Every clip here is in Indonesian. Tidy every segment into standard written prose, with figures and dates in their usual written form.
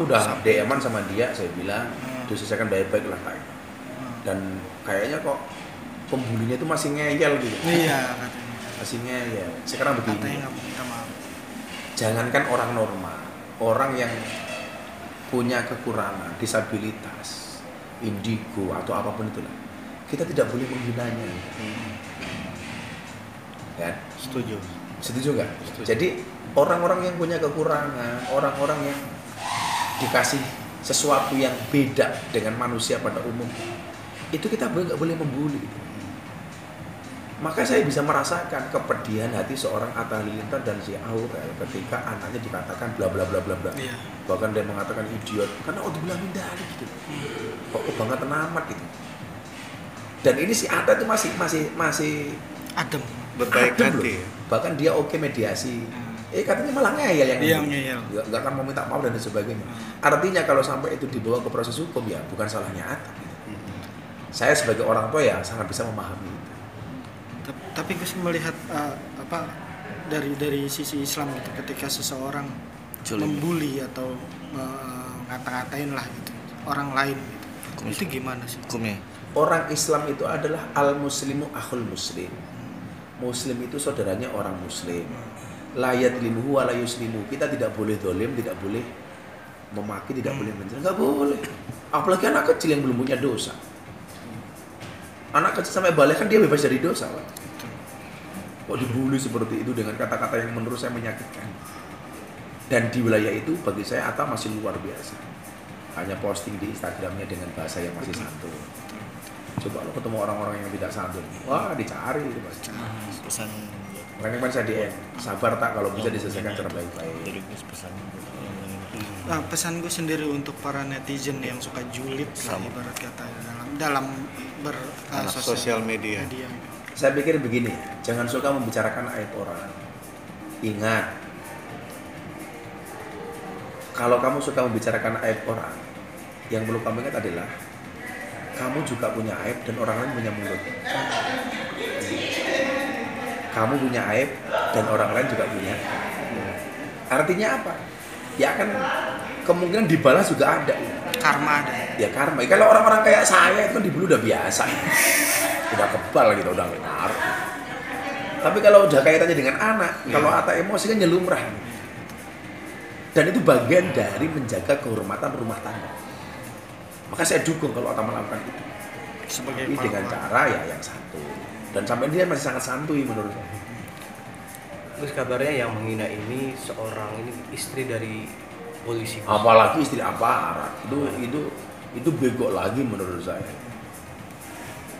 Aku udah DM-an sama dia, saya bilang diselesaikan baik-baik lah Kak. Dan kayaknya kok pembunuhnya itu masih ngeyel gitu. Iya katanya. Masih ngeyel. Sekarang begini. Katanya nggak minta maaf. Jangankan orang normal, orang yang punya kekurangan, disabilitas, indigo atau apapun itulah, kita tidak boleh menghinanya. Kan? Setuju nggak? Jadi orang-orang yang punya kekurangan, orang-orang yang dikasih sesuatu yang beda dengan manusia pada umumnya, itu kita nggak boleh membuli. Maka saya bisa merasakan kepedihan hati seorang Atta Halilintar dan si Aurel ketika anaknya dikatakan bla bla bla bla bla. Iya. Bahkan dia mengatakan idiot karena dibilang mindari gitu. Kok kebangetan amat gitu. Dan ini si Atta itu masih Adem. Berbaik adem hati. loh. Bahkan dia oke mediasi. Katanya malah ngeyel yang Iya, ngeyel. Nggak akan mau minta maaf dan sebagainya. Artinya kalau sampai itu dibawa ke proses hukum ya bukan salahnya Atta gitu. Saya sebagai orang tua ya sangat bisa memahami itu. Tapi Gus melihat dari sisi Islam gitu, ketika seseorang membuli atau ngata-ngatain lah gitu orang lain gitu, itu gimana sih Hukumnya? Orang Islam itu adalah al-muslimu akhul muslim. Muslim itu saudaranya orang muslim. La yadlimuhu wa la yuslimu. Kita tidak boleh dolim, tidak boleh memaki, tidak boleh mencela, nggak boleh. Apalagi anak kecil yang belum punya dosa. Anak kecil sampai balik kan dia bebas dari dosa, Pak. Kok dibully seperti itu dengan kata-kata yang menurut saya menyakitkan. Dan di wilayah itu bagi saya Atta masih luar biasa. Hanya posting di Instagramnya dengan bahasa yang masih santun. Coba lo ketemu orang-orang yang tidak santun, wah dicari itu Pak. Pesan. Makanya kan saya DM, sabar tak kalau bisa diselesaikan secara baik-baik. Jadi pesan. Pesan gue sendiri untuk para netizen yang suka julid lah, ibarat kata dalam sosial media. Saya pikir begini, jangan suka membicarakan aib orang. Ingat, kalau kamu suka membicarakan aib orang, yang perlu kamu ingat adalah kamu juga punya aib dan orang lain punya mulut. Kamu punya aib dan orang lain juga punya. Artinya apa? Ya kan kemungkinan dibalas juga ada. Karma ada. Ya karma. Kalau orang-orang kayak saya itu kan dibulu udah biasa. Udah kebal gitu, udah ngaruh. Tapi kalau udah kaitannya dengan anak, kalau Atta emosi kan nyelumrah. Dan itu bagian dari menjaga kehormatan rumah tangga. Maka saya dukung kalau Atta melakukan itu. Tapi dengan cara ya yang satu. Dan sampai dia masih sangat santuy menurut saya. Terus kabarnya yang menghina ini seorang ini istri dari polisi. Apalagi istri aparat. Itu bego lagi menurut saya.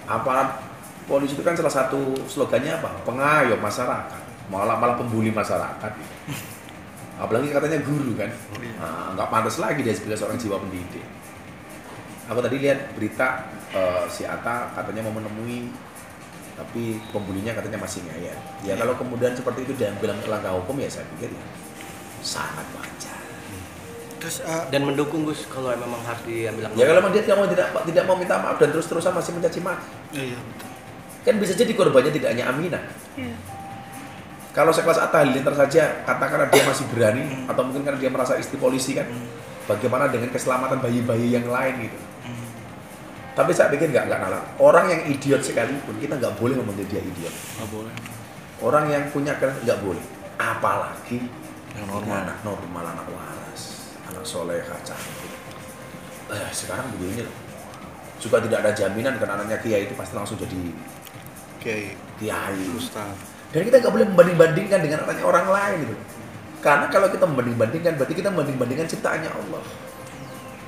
Aparat polisi itu kan salah satu slogannya apa? Pengayom masyarakat. Malah pembuli masyarakat. Apalagi katanya guru kan. Nah, nggak pantas lagi dia sebagai seorang jiwa pendidik. Aku tadi lihat berita si Atta katanya mau menemui, tapi pembulinya katanya masih ngeyel. Ya kalau kemudian seperti itu diambil langkah hukum ya saya pikir ya sangat wajar. Terus Dan mendukung Gus kalau memang harus diambil langkah. Ya kalau memang dia tidak mau minta maaf dan terus-terusan masih mencaci maki. iya betul. Kan bisa jadi korbannya tidak hanya Aminah. Iya. Kalau sekelas Atta Halilintar saja, katakanlah dia masih berani atau mungkin karena dia merasa istri polisi kan. Bagaimana dengan keselamatan bayi-bayi yang lain gitu. Tapi saya pikir nggak nalar. Orang yang idiot sekalipun kita nggak boleh memanggil dia idiot. Nggak boleh. Orang yang punya keren nggak boleh. Apalagi Yang normal. anak normal, anak waras, anak solehah cantik. Sekarang begini loh. Juga tidak ada jaminan karena anaknya kiai itu pasti langsung jadi kiai. Ustaz. Dan kita nggak boleh membanding-bandingkan dengan anaknya orang lain gitu. Karena kalau kita membanding-bandingkan berarti kita membanding-bandingkan ciptaannya Allah.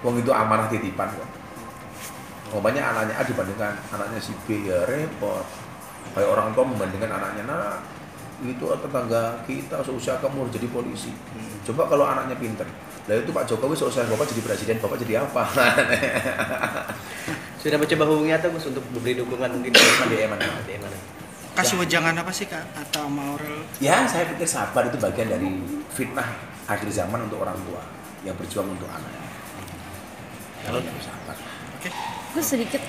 Wong itu amanah titipan kok. Umpamanya anaknya A dibandingkan anaknya si B ya repot. Kayak orang tua membandingkan anaknya, nah itu tetangga kita seusia kamu jadi polisi. Coba kalau anaknya pinter, lah itu Pak Jokowi seusia bapak jadi presiden, bapak jadi apa? Sudah mencoba hubungi Atta Gus untuk memberi dukungan mungkin di mana? Kasih wejangan apa sih Kak atau Aurel? Ya saya pikir sabar itu bagian dari fitnah akhir zaman untuk orang tua yang berjuang untuk anaknya. Kalau sabar. Oke. Gue sedikit